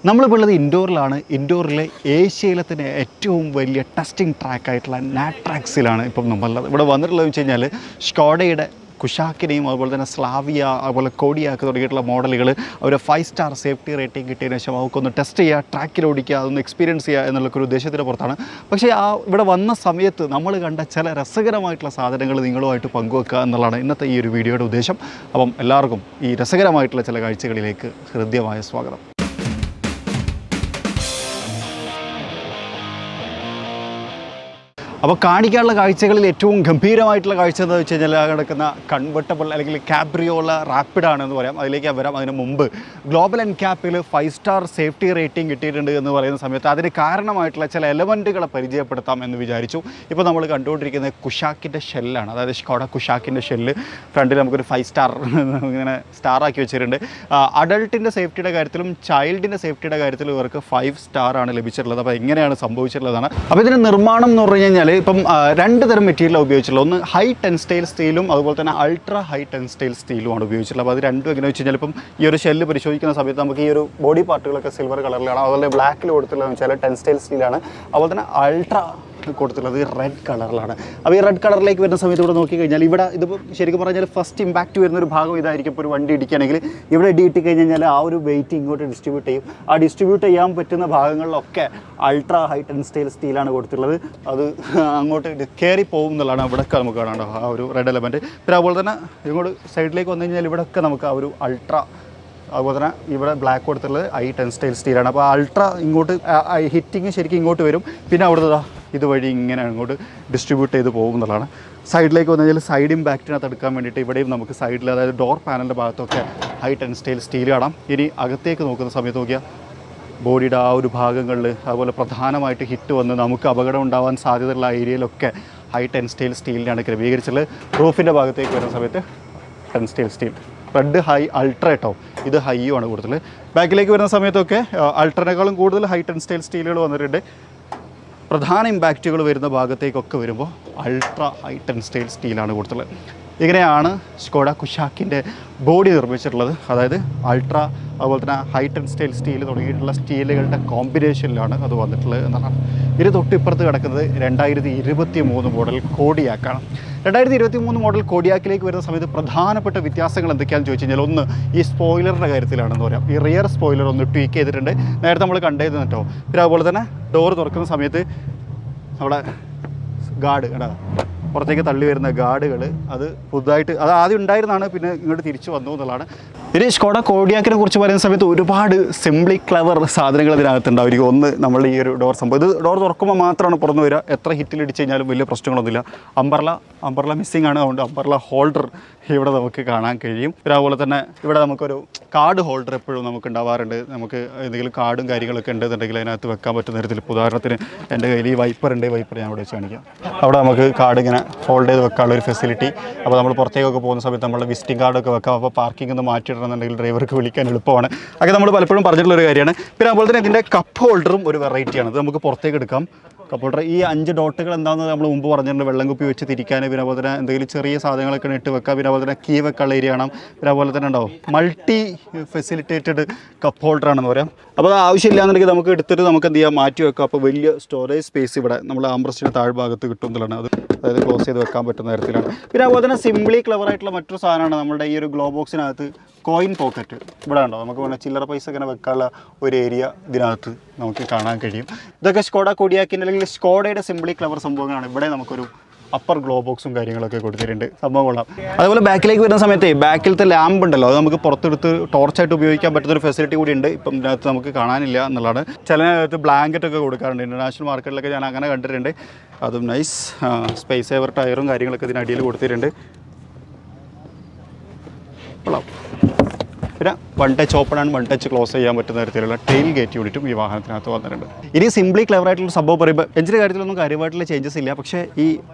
നമ്മളിപ്പോൾ ഉള്ളത് ഇൻഡോറിലാണ്. ഇൻഡോറിലെ ഏഷ്യയിലെ തന്നെ ഏറ്റവും വലിയ ടെസ്റ്റിംഗ് ട്രാക്കായിട്ടുള്ള നാട്രാക്സിലാണ് ഇപ്പം നമ്മളുള്ളത്. ഇവിടെ വന്നിട്ടുള്ളതെന്ന് വെച്ച് കഴിഞ്ഞാൽ സ്കോഡയുടെ കുഷാക്കിനെയും അതുപോലെ തന്നെ സ്ലാവിയ അതുപോലെ കോഡിയാക്ക് തുടങ്ങിയിട്ടുള്ള മോഡലുകൾ അവർ 5 സ്റ്റാർ സേഫ്റ്റി റേറ്റിംഗ് കിട്ടിയതിന് ശേഷം അവർക്കൊന്ന് ടെസ്റ്റ് ചെയ്യുക, ട്രാക്കിൽ ഓടിക്കുക, അതൊന്ന് എക്സ്പീരിയൻസ് ചെയ്യുക എന്നുള്ളൊരു ഉദ്ദേശത്തിന് പുറത്താണ്. പക്ഷേ ഇവിടെ വന്ന സമയത്ത് നമ്മൾ കണ്ട ചില രസകരമായിട്ടുള്ള സാധനങ്ങൾ നിങ്ങളുമായിട്ട് പങ്കുവെക്കുക എന്നുള്ളതാണ് ഇന്നത്തെ ഈ ഒരു വീഡിയോയുടെ ഉദ്ദേശം. അപ്പം എല്ലാവർക്കും ഈ രസകരമായിട്ടുള്ള ചില കാഴ്ചകളിലേക്ക് ഹൃദ്യമായ സ്വാഗതം. അപ്പോൾ കാണിക്കാനുള്ള കാഴ്ചകളിൽ ഏറ്റവും ഗംഭീരമായിട്ടുള്ള കാഴ്ച എന്താ വെച്ച് കഴിഞ്ഞാൽ കിടക്കുന്ന കൺവെർട്ടബിൾ അല്ലെങ്കിൽ കാബ്രിയോല റാപ്പിഡാണെന്ന് പറയാം. അതിലേക്ക് വരാം. അതിന് മുമ്പ് ഗ്ലോബൽ എൻക്യാപ്പിൽ 5 സ്റ്റാർ സേഫ്റ്റി റേറ്റിംഗ് കിട്ടിയിട്ടുണ്ട് എന്ന് പറയുന്ന സമയത്ത് അതിന് കാരണമായിട്ടുള്ള ചില എലമെൻറ്റുകളെ പരിചയപ്പെടുത്താം എന്ന് വിചാരിച്ചു. ഇപ്പോൾ നമ്മൾ കണ്ടുകൊണ്ടിരിക്കുന്നത് കുഷാക്കിൻ്റെ ഷെല്ലാണ്, അതായത് സ്കോഡ കുഷാക്കിൻ്റെ ഷെല്ല്. ഫ്രണ്ടിൽ നമുക്കൊരു 5 സ്റ്റാർ ഇങ്ങനെ സ്റ്റാറാക്കി വെച്ചിട്ടുണ്ട്. അഡൾട്ടിൻ്റെ സേഫ്റ്റിയുടെ കാര്യത്തിലും ചൈൽഡിൻ്റെ സേഫ്റ്റിയുടെ കാര്യത്തിലും ഇവർക്ക് 5 സ്റ്റാറാണ് ലഭിച്ചിട്ടുള്ളത്. അപ്പോൾ എങ്ങനെയാണ് സംഭവിച്ചിട്ടുള്ളതാണ്. അപ്പോൾ ഇതിൻ്റെ നിർമ്മാണം എന്ന് പറഞ്ഞു കഴിഞ്ഞാൽ ഇപ്പം 2 തരം മെറ്റീരിയലാണ് ഉപയോഗിച്ചിട്ടുള്ളത്. ഒന്ന് ഹൈ ടെൻസ്റ്റൈൽ സ്റ്റീലും അതുപോലെ തന്നെ അൾട്രാ ഹൈ ടെൻസ്റ്റൈൽ സ്റ്റീലുമാണ് ഉപയോഗിച്ചിട്ടുള്ളത്. അപ്പോൾ അത് രണ്ടും എങ്ങനെ വെച്ച് കഴിഞ്ഞാൽ ഇപ്പം ഈ ഒരു ഷെല്ല് പരിശോധിക്കുന്ന സമയത്ത് നമുക്ക് ഈ ഒരു ബോഡി പാർട്ടുകളൊക്കെ സിൽവർ കളറിലാണ്, അതുപോലെ ബ്ലാക്കിൽ കൊടുത്തിട്ടുള്ളതെന്ന് വെച്ചാൽ ടെൻസ്റ്റൈൽ സ്റ്റീലാണ്. അതുപോലെ തന്നെ അൾട്രാ കൊടുത്തിട്ടുള്ളത് റെഡ് കളറിലാണ്. അപ്പോൾ ഈ റെഡ് കളറിലേക്ക് വരുന്ന സമയത്ത് ഇവിടെ നോക്കിക്കഴിഞ്ഞാൽ ഇവിടെ ഇതിപ്പോൾ ശരിക്കും പറഞ്ഞാൽ ഫസ്റ്റ് ഇമ്പാക്റ്റ് വരുന്നൊരു ഭാഗം ഇതായിരിക്കും. ഇപ്പോൾ ഒരു വണ്ടി ഇടിക്കുകയാണെങ്കിൽ ഇവിടെ ഇടി കഴിഞ്ഞാൽ ആ ഒരു വെയിറ്റ് ഇങ്ങോട്ട് ഡിസ്ട്രിബ്യൂട്ട് ചെയ്യും. ആ ഡിസ്ട്രിബ്യൂട്ട് ചെയ്യാൻ പറ്റുന്ന ഭാഗങ്ങളിലൊക്കെ അൾട്രാ ഹൈ ടെൻസ്റ്റൈൽ സ്റ്റീലാണ് കൊടുത്തിട്ടുള്ളത്. അത് അങ്ങോട്ട് കയറി പോകും എന്നുള്ളതാണ് ഇവിടെയൊക്കെ നമുക്ക് കാണാണ്ടോ ആ ഒരു റെഡ് എലമെൻറ്റ്. പിന്നെ അതുപോലെ തന്നെ ഇങ്ങോട്ട് സൈഡിലേക്ക് വന്നു കഴിഞ്ഞാൽ ഇവിടെയൊക്കെ നമുക്ക് ആ ഒരു അൾട്രാ, അതുപോലെ തന്നെ ഇവിടെ ബ്ലാക്ക് കൊടുത്തിട്ടുള്ളത് ഹൈ ടെൻസ്റ്റൈൽ സ്റ്റീലാണ്. അപ്പോൾ അൾട്രാ ഇങ്ങോട്ട് ഹിറ്റിങ് ശരിക്കും ഇങ്ങോട്ട് വരും. പിന്നെ അവിടുത്തെ ഇതുവഴി ഇങ്ങനെ അങ്ങോട്ട് ഡിസ്ട്രിബ്യൂട്ട് ചെയ്ത് പോകും എന്നുള്ളതാണ്. സൈഡിലേക്ക് വന്നു കഴിഞ്ഞാൽ സൈഡ് ഇമ്പാക്റ്റിനകത്ത് എടുക്കാൻ വേണ്ടിയിട്ട് ഇവിടെയും നമുക്ക് സൈഡിൽ, അതായത് ഡോർ പാനലിൻ്റെ ഭാഗത്തൊക്കെ ഹൈ ടെൻസ്റ്റൈൽ സ്റ്റീൽ കാണാം. ഇനി അകത്തേക്ക് നോക്കുന്ന സമയത്ത് നോക്കിയാൽ ബോഡിയുടെ ആ ഒരു ഭാഗങ്ങളിൽ അതുപോലെ പ്രധാനമായിട്ട് ഹിറ്റ് വന്ന് നമുക്ക് അപകടം ഉണ്ടാവാൻ സാധ്യതയുള്ള ഏരിയയിലൊക്കെ ഹൈ ടെൻസ്റ്റൈൽ സ്റ്റീലിനാണ് ക്രമീകരിച്ചുള്ളത്. റൂഫിൻ്റെ ഭാഗത്തേക്ക് വരുന്ന സമയത്ത് ടെൻസ്റ്റൈൽ സ്റ്റീൽ, റെഡ് ഹൈ അൾട്ര കേട്ടോ, ഇത് ഹൈയും ആണ് കൂടുതൽ. ബാക്കിലേക്ക് വരുന്ന സമയത്തൊക്കെ അൾട്രനേക്കാളും കൂടുതൽ ഹൈ ടെൻസ്റ്റൈൽ സ്റ്റീലുകൾ വന്നിട്ടുണ്ട്. പ്രധാന ഇമ്പാക്റ്റുകൾ വരുന്ന ഭാഗത്തേക്കൊക്കെ വരുമ്പോൾ അൾട്രാ ഹൈ ടെൻസ്റ്റൈൽ സ്റ്റീലാണ് കൊടുത്തുള്ളത്. ഇങ്ങനെയാണ് സ്കോഡ കുഷാക്കിൻ്റെ ബോഡി നിർമ്മിച്ചിട്ടുള്ളത്. അതായത് അൾട്രാ അതുപോലെ തന്നെ ഹൈ ടെൻസ്റ്റൈൽ സ്റ്റീൽ തുടങ്ങിയിട്ടുള്ള സ്റ്റീലുകളുടെ കോമ്പിനേഷനിലാണ് അത് വന്നിട്ടുള്ളത് എന്നതാണ്. ഇത് തൊട്ടിപ്പുറത്ത് കിടക്കുന്നത് 2023 മോഡൽ കോഡിയാക്കാണ്. 2023 മോഡൽ കോഡിയാക്കിലേക്ക് വരുന്ന സമയത്ത് പ്രധാനപ്പെട്ട വ്യത്യാസങ്ങൾ എന്തൊക്കെയാണെന്ന് ചോദിച്ചു കഴിഞ്ഞാൽ, ഒന്ന് ഈ സ്പോയിലറിൻ്റെ കാര്യത്തിലാണെന്ന് പറയാം. ഈ റിയർ സ്പോയിലർ ഒന്ന് ട്വീക്ക് ചെയ്തിട്ടുണ്ട്, നേരത്തെ നമ്മൾ കണ്ടിരുന്നു കേട്ടോ. പിന്നെ അതുപോലെ തന്നെ ഡോർ തുറക്കുന്ന സമയത്ത് നമ്മുടെ ഗാർഡ് കേട്ടോ, പുറത്തേക്ക് തള്ളി വരുന്ന ഗാർഡുകൾ അത് പുതുതായിട്ട്, അത് ആദ്യം ഉണ്ടായിരുന്നതാണ്, പിന്നെ ഇങ്ങോട്ട് തിരിച്ചു വന്നു എന്നുള്ളതാണ്. ഇനി സ്കോഡ കോഡിയാക്കിനെ കുറിച്ച് പറയുന്ന സമയത്ത് ഒരുപാട് സിംപ്ലി ക്ലവർ സാധനങ്ങൾ ഇതിനകത്തുണ്ടായിരിക്കും. ഒന്ന് നമ്മളുടെ ഈ ഒരു ഡോർ സംഭവം, ഇത് ഡോർ തുറക്കുമ്പോൾ മാത്രമാണ് പുറന്നു വരിക. എത്ര ഹിറ്റിലിടിച്ച് കഴിഞ്ഞാലും വലിയ പ്രശ്നങ്ങളൊന്നുമില്ല. അമ്പർല മിസ്സിംഗ് ആണ്, അതുകൊണ്ട് അമ്പർല ഹോൾഡർ ഇവിടെ നമുക്ക് കാണാൻ കഴിയും. പിന്നെ അതുപോലെ തന്നെ ഇവിടെ നമുക്കൊരു കാർഡ് ഹോൾഡർ എപ്പോഴും നമുക്ക് ഉണ്ടാവാറുണ്ട്. നമുക്ക് എന്തെങ്കിലും കാർഡും കാര്യങ്ങളൊക്കെ ഉണ്ടെന്നുണ്ടെങ്കിൽ അതിനകത്ത് വെക്കാൻ പറ്റുന്ന തരത്തിൽ. ഉദാഹരണത്തിന് എൻ്റെ കയ്യിൽ ഈ വൈപ്പർ ഉണ്ട്, വൈപ്പർ ഞാൻ ഇവിടെ വെച്ച് കാണിക്കാം. അവിടെ നമുക്ക് കാർഡ് ഇങ്ങനെ ഹോൾഡ് ചെയ്ത് വെക്കാനുള്ള ഒരു ഫെസിലിറ്റി. അപ്പോൾ നമ്മൾ പുറത്തേക്കൊക്കെ പോകുന്ന സമയത്ത് നമ്മൾ വിസിറ്റിംഗ് കാർഡൊക്കെ വെക്കാം. അപ്പോൾ പാർക്കിംഗ് ഒന്ന് മാറ്റിയിടണമെന്നുണ്ടെങ്കിൽ ഡ്രൈവർക്ക് വിളിക്കാൻ എളുപ്പമാണ്. അതൊക്കെ നമ്മൾ പലപ്പോഴും പറഞ്ഞിട്ടുള്ളൊരു കാര്യമാണ്. പിന്നെ അതുപോലെ തന്നെ ഇതിൻ്റെ കപ്പ് ഹോൾഡറും ഒരു വെറൈറ്റിയാണ്. ഇത് നമുക്ക് പുറത്തേക്ക് എടുക്കാം. കപ്പ് ഹോൾഡർ ഈ 5 ഡോട്ടുകൾ എന്താണെന്ന് നമ്മൾ മുമ്പ് പറഞ്ഞിട്ടുണ്ട്. വെള്ളം കുപ്പി വെച്ച് തിരിക്കാൻ, പിന്നെ അതുപോലെ തന്നെ എന്തെങ്കിലും ചെറിയ സാധനങ്ങളൊക്കെ ഇട്ട് വെക്കാം. പിന്നെ അതുപോലെ തന്നെ കീ വെക്കാനുള്ള ഏരിയ കാണാം. പിന്നെ അതുപോലെ തന്നെ ഉണ്ടാവും മൾട്ടി ഫെസിലിറ്റേറ്റഡ് കപ്പ് ഹോൾഡറാണെന്ന് പറയാം. അപ്പോൾ അത് ആവശ്യമില്ലാന്നുണ്ടെങ്കിൽ നമുക്ക് എടുത്തിട്ട് നമുക്ക് എന്ത് ചെയ്യാം, മാറ്റി വെക്കാം. അപ്പോൾ വലിയ സ്റ്റോറേജ് സ്പേസ് ഇവിടെ നമ്മൾ ആംബ്രസ്റ്റിൻ്റെ താഴ്ഭാഗത്ത് കിട്ടും എന്നുള്ളതാണ്. അത് അതായത് ക്ലോസ് ചെയ്ത് വെക്കാൻ പറ്റുന്ന തരത്തിലാണ്. പിന്നെ അതുപോലെ തന്നെ സിംപ്ലി ക്ലവർ ആയിട്ടുള്ള മറ്റൊരു സാധനമാണ് നമ്മുടെ ഈ ഒരു ഗ്ലോ ബോക്സിനകത്ത് കോയിൻ പോക്കറ്റ്. ഇവിടെ ഉണ്ടോ, നമുക്ക് വേണം ചില്ലറ പൈസ ഇങ്ങനെ വെക്കാനുള്ള ഒരു ഏരിയ ഇതിനകത്ത് നമുക്ക് കാണാൻ കഴിയും. ഇതൊക്കെ സ്കോഡ കോഡിയാക്കിൻ്റെ അല്ലെങ്കിൽ സ്കോഡയുടെ സിംപ്ലി ക്ലവർ സംഭവങ്ങളാണ്. ഇവിടെ നമുക്കൊരു അപ്പർ ഗ്ലോ ബോക്സും കാര്യങ്ങളൊക്കെ കൊടുത്തിട്ടുണ്ട്. സംഭവം കൊള്ളാം. അതുപോലെ ബാക്കിലേക്ക് വരുന്ന സമയത്ത് ബാക്കിലത്തെ ലാമ്പ് ഉണ്ടല്ലോ, അത് നമുക്ക് പുറത്തെടുത്ത് ടോർച്ചായിട്ട് ഉപയോഗിക്കാൻ പറ്റുന്നൊരു ഫെസിലിറ്റി കൂടി ഉണ്ട്. ഇപ്പം ഇതിനകത്ത് നമുക്ക് കാണാനില്ല എന്നുള്ളതാണ്. ചിലതിനകത്ത് ബ്ലാങ്കറ്റ് ഒക്കെ കൊടുക്കാറുണ്ട്. ഇൻ്റർനാഷണൽ മാർക്കറ്റിലൊക്കെ ഞാൻ അങ്ങനെ കണ്ടിട്ടുണ്ട്. അതും നൈസ്. സ്പേസ് സേവർ ടയറും കാര്യങ്ങളൊക്കെ ഇതിനടിയിൽ കൊടുത്തിട്ടുണ്ട്. കൊള്ളാം. പിന്നെ 1 touch open and 1 touch close ചെയ്യാൻ പറ്റുന്ന തരത്തിലുള്ള ടെയിൽ ഗേറ്റ് യൂണിറ്റും ഈ വാഹനത്തിനകത്ത് വന്നിട്ടുണ്ട്. ഇനി സിംപ്ലി ക്ലവർ ആയിട്ടുള്ള സംഭവം പറയുമ്പോൾ എഞ്ചിൻ്റെ കാര്യത്തിലൊന്നും കാര്യമായിട്ടുള്ള ചേഞ്ചസ് ഇല്ല. പക്ഷേ ഈ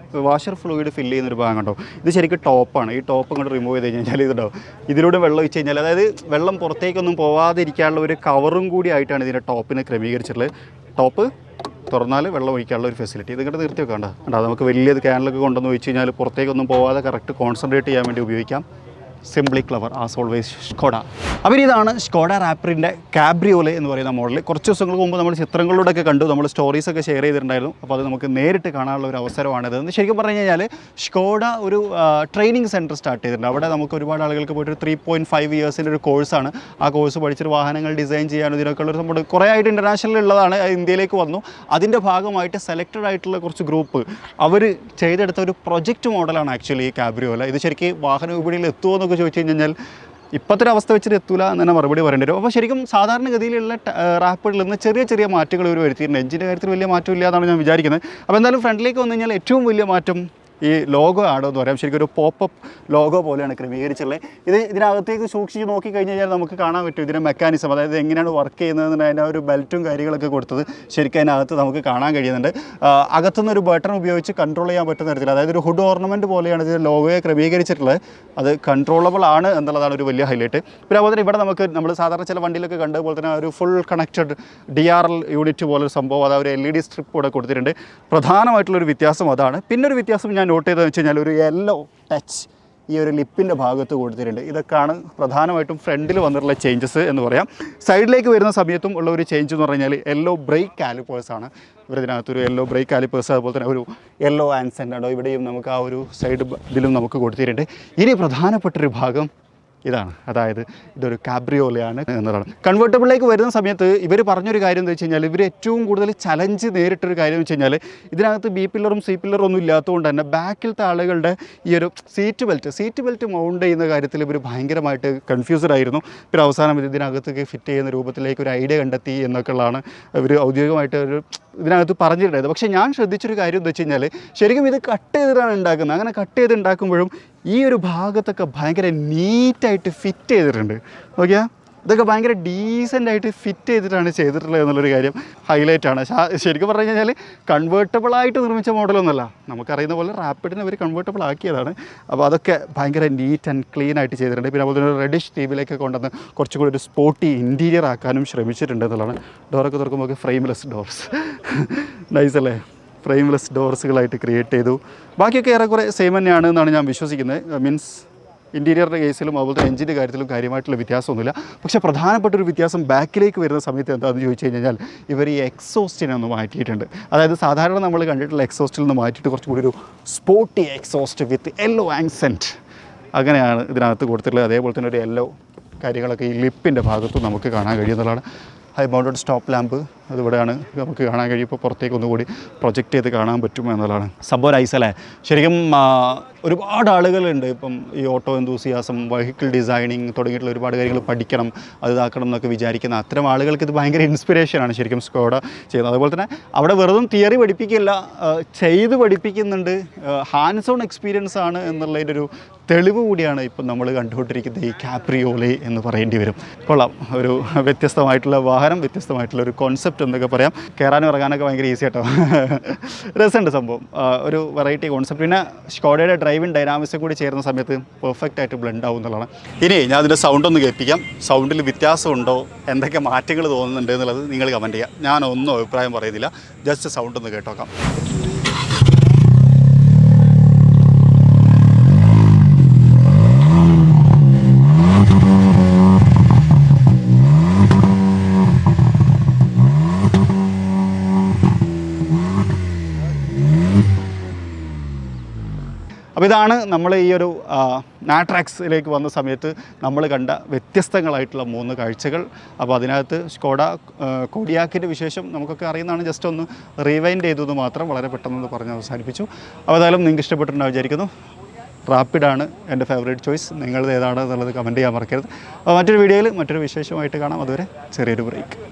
വാഷർ ഫ്ലൂയിഡ് ഫില്ല് ചെയ്യുന്നൊരു ഭാഗം കണ്ടോ, ഇത് ശരിക്കും ടോപ്പാണ്. ഈ ടോപ്പ് അങ്ങോട്ട് റിമൂവ് ചെയ്ത് കഴിഞ്ഞാൽ ഇതുണ്ടാവും. ഇതിലൂടെ വെള്ളം ഒഴിച്ച് കഴിഞ്ഞാൽ, അതായത് വെള്ളം പുറത്തേക്കൊന്നും പോവാതിരിക്കാനുള്ള ഒരു കവറും കൂടി ആയിട്ടാണ് ഇതിൻ്റെ ടോപ്പിനെ ക്രമീകരിച്ചിട്ടുള്ളത്. ടോപ്പ് തുറന്നാൽ വെള്ളം ഒഴിക്കാനുള്ള ഒരു ഫെസിലിറ്റി. ഇതിങ്ങോട്ട് നിർത്തി വെക്കാണ്ട. നമുക്ക് വലിയത് ക്യാനിലൊക്കെ കൊണ്ടുവന്ന് ഒഴിച്ച് കഴിഞ്ഞാൽ പുറത്തേക്കൊന്നും പോവാതെ കറക്റ്റ് കോൺസെൻട്രേറ്റ് ചെയ്യാൻ വേണ്ടി ഉപയോഗിക്കാം. Simply clever as always Skoda. അപ്പോൾ ഇതാണ് സ്കോഡ റാപ്പിഡിൻ്റെ കാബ്രിയോലെ എന്ന് പറയുന്ന മോഡൽ. കുറച്ച് ദിവസങ്ങൾക്ക് മുമ്പ് നമ്മൾ ചിത്രങ്ങളിലൂടെയൊക്കെ കണ്ടു, നമ്മൾ സ്റ്റോറീസൊക്കെ ഷെയർ ചെയ്തിട്ടുണ്ടായിരുന്നു. അപ്പോൾ അത് നമുക്ക് നേരിട്ട് കാണാനുള്ള ഒരു അവസരമാണിത്. ശരിക്കും പറഞ്ഞു കഴിഞ്ഞാൽ സ്കോഡ ഒരു ട്രെയിനിങ് സെൻറ്റർ സ്റ്റാർട്ട് ചെയ്തിട്ടുണ്ട്. അവിടെ നമുക്ക് ഒരുപാട് ആളുകൾക്ക് പോയിട്ട് 3.5 ഇയേഴ്സിൻ്റെ ഒരു കോഴ്സാണ്. ആ കോഴ്സ് പഠിച്ചിട്ട് വാഹനങ്ങൾ ഡിസൈൻ ചെയ്യാനും ഇതിനൊക്കെ ഉള്ളൊരു സംഭവം കുറേ ആയിട്ട് ഇൻ്റർനാഷണലിൽ ഉള്ളതാണ്, ഇന്ത്യയിലേക്ക് വന്നു. അതിൻ്റെ ഭാഗമായിട്ട് സെലക്റ്റഡ് ആയിട്ടുള്ള കുറച്ച് ഗ്രൂപ്പ് അവർ ചെയ്തെടുത്ത ഒരു പ്രൊജക്റ്റ് മോഡലാണ് ആക്ച്വലി ഈ കാബ്രിയോല. ഇത് ശരിക്കും വാഹന വിപണിയിൽ എത്തുമോ എന്നൊക്കെ ചോദിച്ചു കഴിഞ്ഞാൽ ഇപ്പോഴത്തെ ഒരു അവസ്ഥ വെച്ചിട്ട് എത്തൂല എന്ന് തന്നെ മറുപടി പറയേണ്ടി വരും. അപ്പോൾ ശരിക്കും സാധാരണഗതിയിലുള്ള റാപ്പിഡിൽ നിന്ന് ചെറിയ ചെറിയ മാറ്റങ്ങൾ ഇവർ വരുത്തിയിട്ടുണ്ട്. എഞ്ചിൻ്റെ കാര്യത്തിൽ വലിയ മാറ്റമില്ല എന്നാണ് ഞാൻ വിചാരിക്കുന്നത്. അപ്പോൾ എന്തായാലും ഫ്രണ്ടിലേക്ക് വന്നു കഴിഞ്ഞാൽ ഏറ്റവും വലിയ മാറ്റം ഈ ലോഗോ ആണോ എന്ന് പറയാം. ശരിക്കും ഒരു പോപ്പപ്പ് ലോഗോ പോലെയാണ് ക്രമീകരിച്ചുള്ളത്. ഇതിനകത്തേക്ക് സൂക്ഷിച്ച് നോക്കിക്കഴിഞ്ഞ് കഴിഞ്ഞാൽ നമുക്ക് കാണാൻ പറ്റും ഇതിൻ്റെ മെക്കാനിസം, അതായത് എങ്ങനെയാണ് വർക്ക് ചെയ്യുന്നതെന്ന് അതിൻ്റെ ഒരു ബെൽറ്റും കാര്യങ്ങളൊക്കെ കൊടുത്തത് ശരിക്കും അതിനകത്ത് നമുക്ക് കാണാൻ കഴിയുന്നുണ്ട്. അകത്തുനിന്ന് ഒരു ബട്ടൺ ഉപയോഗിച്ച് കൺട്രോൾ ചെയ്യാൻ പറ്റുന്ന തരത്തിൽ, അതായത് ഒരു ഹുഡ് ഓർണമെൻറ്റ് പോലെയാണ് ഇതിൻ്റെ ലോഗോയെ ക്രമീകരിച്ചിട്ടുള്ളത്. അത് കൺട്രോളബിൾ ആണ് എന്നുള്ളതാണ് ഒരു വലിയ ഹൈലൈറ്റ്. പിന്നെ അതുപോലെ തന്നെ ഇവിടെ നമ്മൾ സാധാരണ ചില വണ്ടിയിലൊക്കെ കണ്ടതുപോലെ തന്നെ ഒരു ഫുൾ കണക്റ്റഡ് DRL യൂണിറ്റ് പോലൊരു സംഭവം, അതായത് ഒരു LED സ്ട്രിപ്പ് കൂടെ കൊടുത്തിട്ടുണ്ട്. പ്രധാനമായിട്ടുള്ളൊരു വ്യത്യാസം അതാണ്. പിന്നെ ഒരു വ്യത്യാസം ഞാൻ നോട്ട് ചെയ്തതെന്ന് വെച്ച് കഴിഞ്ഞാൽ ഒരു യെല്ലോ ടച്ച് ഈ ഒരു ലിപ്പിൻ്റെ ഭാഗത്ത് കൊടുത്തിട്ടുണ്ട്. ഇതൊക്കെയാണ് പ്രധാനമായിട്ടും ഫ്രണ്ടിൽ വന്നിട്ടുള്ള ചേഞ്ചസ് എന്ന് പറയാം. സൈഡിലേക്ക് വരുന്ന സമയത്തും ഉള്ള ഒരു ചേഞ്ച് എന്ന് പറഞ്ഞു കഴിഞ്ഞാൽ യെല്ലോ ബ്രേക്ക് കാലിപ്പേഴ്സാണ്. ഇവരിതിനകത്തൊരു യെല്ലോ ബ്രേക്ക് കാലിപ്പേഴ്സ്, അതുപോലെ തന്നെ ഒരു യെല്ലോ ആൻസെൻ്റ് ആണോ ഇവിടെയും നമുക്ക് ആ ഒരു സൈഡ് ഇതിലും നമുക്ക് കൊടുത്തിട്ടുണ്ട്. ഇനി പ്രധാനപ്പെട്ടൊരു ഭാഗം ഇതാണ്, അതായത് ഇതൊരു കാബ്രിയോലയാണ് എന്നതാണ്. കൺവേർട്ടബിളിലേക്ക് വരുന്ന സമയത്ത് ഇവർ പറഞ്ഞൊരു കാര്യം എന്താ വെച്ച് കഴിഞ്ഞാൽ, ഇവർ ഏറ്റവും കൂടുതൽ ചലഞ്ച് നേരിട്ടൊരു കാര്യം എന്ന് വെച്ച് കഴിഞ്ഞാൽ ഇതിനകത്ത് B പില്ലറും C പില്ലറും ഒന്നും ഇല്ലാത്തതുകൊണ്ട് തന്നെ ബാക്കിലത്തെ ആളുകളുടെ ഈ ഒരു സീറ്റ് ബെൽറ്റ് മൗണ്ട് ചെയ്യുന്ന കാര്യത്തിൽ ഇവർ ഭയങ്കരമായിട്ട് കൺഫ്യൂസ്ഡ് ആയിരുന്നു. പിന്നെ അവസാനം ഇതിനകത്തേക്ക് ഫിറ്റ് ചെയ്യുന്ന രൂപത്തിലേക്ക് ഒരു ഐഡിയ കണ്ടെത്തി എന്നൊക്കെ ഉള്ളതാണ് ഇവർ ഔദ്യോഗികമായിട്ട് ഒരു ഇതിനകത്ത് പറഞ്ഞിട്ടുണ്ടായത്. പക്ഷേ ഞാൻ ശ്രദ്ധിച്ചൊരു കാര്യം എന്താ വെച്ച് കഴിഞ്ഞാൽ, ശരിക്കും ഇത് കട്ട് ചെയ്തിട്ടാണ് ഉണ്ടാക്കുന്നത്. അങ്ങനെ കട്ട് ചെയ്ത് ഉണ്ടാക്കുമ്പോഴും ഈ ഒരു ഭാഗത്തൊക്കെ ഭയങ്കര നീറ്റായിട്ട് ഫിറ്റ് ചെയ്തിട്ടുണ്ട്. നോക്കിയാൽ ഇതൊക്കെ ഭയങ്കര ഡീസൻ്റായിട്ട് ഫിറ്റ് ചെയ്തിട്ടാണ് ചെയ്തിട്ടുള്ളത് എന്നുള്ളൊരു കാര്യം ഹൈലൈറ്റാണ്. ശരിക്കും പറഞ്ഞു കഴിഞ്ഞാൽ കൺവേർട്ടബിളായിട്ട് നിർമ്മിച്ച മോഡലൊന്നുമല്ല, നമുക്കറിയുന്ന പോലെ റാപ്പിഡിനെ അവർ കൺവേർട്ടബിൾ ആക്കിയതാണ്. അപ്പോൾ അതൊക്കെ ഭയങ്കര നീറ്റ് ആൻഡ് ക്ലീൻ ആയിട്ട് ചെയ്തിട്ടുണ്ട്. പിന്നെ അതുപോലെ തന്നെ റെഡിഷ് തീമിലേക്ക് കൊണ്ടുവന്ന് കുറച്ചുകൂടി ഒരു സ്പോർട്ടി ഇൻറ്റീരിയർ ആക്കാനും ശ്രമിച്ചിട്ടുണ്ട് എന്നുള്ളതാണ്. ഡോറൊക്കെ തുറക്കുമ്പോൾ ഫ്രെയിംലെസ് ഡോർസ് നൈസ് അല്ലേ, ഫ്രെയിംലെസ് ഡോർസുകളായിട്ട് ക്രിയേറ്റ് ചെയ്തു. ബാക്കിയൊക്കെ ഏറെക്കുറെ സെയിം തന്നെയാണ് എന്നാണ് ഞാൻ വിശ്വസിക്കുന്നത്. മീൻസ് ഇൻറ്റീരിയറിൻ്റെ കേസിലും അതുപോലെ എഞ്ചിൻ്റെ കാര്യത്തിലും കാര്യമായിട്ടുള്ള വ്യത്യാസമൊന്നുമില്ല. പക്ഷേ പ്രധാനപ്പെട്ടൊരു വ്യത്യാസം ബാക്കിലേക്ക് വരുന്ന സമയത്ത് എന്താണെന്ന് ചോദിച്ചു കഴിഞ്ഞാൽ, ഇവർ ഈ എക്സോസ്റ്റിനെ ഒന്ന് മാറ്റിയിട്ടുണ്ട്. അതായത് സാധാരണ നമ്മൾ കണ്ടിട്ടുള്ള എക്സോസ്റ്റിൽ നിന്ന് മാറ്റിയിട്ട് കുറച്ചുകൂടി ഒരു സ്പോർട്ടി എക്സോസ്റ്റ് വിത്ത് യെല്ലോ ആക്സെൻറ്റ് അങ്ങനെയാണ് ഇതിനകത്ത് കൊടുത്തിട്ടുള്ളത്. അതേപോലെ തന്നെ ഒരു യെല്ലോ കാര്യങ്ങളൊക്കെ ഈ ലിപ്പിൻ്റെ ഭാഗത്തും നമുക്ക് കാണാൻ കഴിയുന്നതാണ്. ഹൈ മൗണ്ടഡ് സ്റ്റോപ്പ് ലാമ്പ് അതിവിടെയാണ് നമുക്ക് കാണാൻ കഴിയും. ഇപ്പോൾ പുറത്തേക്ക് ഒന്നുകൂടി പ്രൊജക്റ്റ് ചെയ്ത് കാണാൻ പറ്റും എന്നുള്ളതാണ്. സംഭവം നൈസല്ലേ. ശരിക്കും ഒരുപാട് ആളുകളുണ്ട് ഇപ്പം ഈ ഓട്ടോ എന്തൂസിയാസം, വെഹിക്കിൾ ഡിസൈനിങ് തുടങ്ങിയിട്ടുള്ള ഒരുപാട് കാര്യങ്ങൾ പഠിക്കണം, അത് ഇതാക്കണം എന്നൊക്കെ വിചാരിക്കുന്ന അത്തരം ആളുകൾക്ക് ഇത് ഭയങ്കര ഇൻസ്പിറേഷനാണ് ശരിക്കും സ്കോഡ ചെയ്യുന്നത്. അതുപോലെ തന്നെ അവിടെ വെറും തിയറി പഠിപ്പിക്കില്ല, ചെയ്ത് പഠിപ്പിക്കുന്നുണ്ട്. ഹാൻഡ്സ് ഓൺ എക്സ്പീരിയൻസ് ആണ് എന്നുള്ളതിൻ്റെ ഒരു തെളിവ് കൂടിയാണ് ഇപ്പം നമ്മൾ കണ്ടുകൊണ്ടിരിക്കുന്നത് ഈ കാബ്രിയോലെ എന്ന് പറയേണ്ടി വരും. കൊള്ളാം, ഒരു വ്യത്യസ്തമായിട്ടുള്ള വാഹനം, വ്യത്യസ്തമായിട്ടുള്ള ഒരു കോൺസെപ്റ്റ് എന്നൊക്കെ പറയാം. കയറാനും ഇറങ്ങാനൊക്കെ ഭയങ്കര ഈസി ആട്ടോ, രസമുണ്ട് സംഭവം, ഒരു വെറൈറ്റി കോൺസെപ്റ്റ്. പിന്നെ സ്കോഡയുടെ ഡ്രൈവിംഗ് ഡൈനാമിക്സും കൂടി ചേരുന്ന സമയത്ത് പെർഫെക്റ്റ് ആയിട്ട് ബ്ലെൻഡ് ആവും എന്നുള്ളതാണ്. ഇനി ഞാൻ അതിൻ്റെ സൗണ്ട് ഒന്ന് കേൾപ്പിക്കാം. സൗണ്ടിൽ വ്യത്യാസമുണ്ടോ, എന്തൊക്കെ മാറ്റങ്ങൾ തോന്നുന്നുണ്ട് എന്നുള്ളത് നിങ്ങൾ കമൻറ്റ് ചെയ്യാം. ഞാനൊന്നും അഭിപ്രായം പറയുന്നില്ല, ജസ്റ്റ് സൗണ്ട് ഒന്ന് കേട്ടോക്കാം. അപ്പോൾ ഇതാണ് നമ്മൾ ഈ ഒരു നാട്രാക്സിലേക്ക് വന്ന സമയത്ത് നമ്മൾ കണ്ട വ്യത്യസ്തങ്ങളായിട്ടുള്ള 3 കാഴ്ചകൾ. അപ്പോൾ അതിനകത്ത് സ്കോഡ കോഡിയാക്കിൻ്റെ വിശേഷം നമുക്കൊക്കെ അറിയുന്നതാണ്, ജസ്റ്റ് ഒന്ന് റീവൈൻഡ് ചെയ്തത് മാത്രം വളരെ പെട്ടെന്ന് പറഞ്ഞ് അവസാനിപ്പിച്ചു. അപ്പോൾ ഏതായാലും നിങ്ങൾക്ക് ഇഷ്ടപ്പെട്ടിട്ടുണ്ടാവും വിചാരിക്കുന്നു. റാപ്പിഡാണ് എൻ്റെ ഫേവറേറ്റ് ചോയ്സ്. നിങ്ങളത് ഏതാണ് എന്നുള്ളത് കമൻറ്റ് ചെയ്യാൻ മറക്കരുത്. അപ്പോൾ മറ്റൊരു വീഡിയോയിൽ മറ്റൊരു വിശേഷമായിട്ട് കാണാം. അതുവരെ ചെറിയൊരു ബ്രേക്ക്.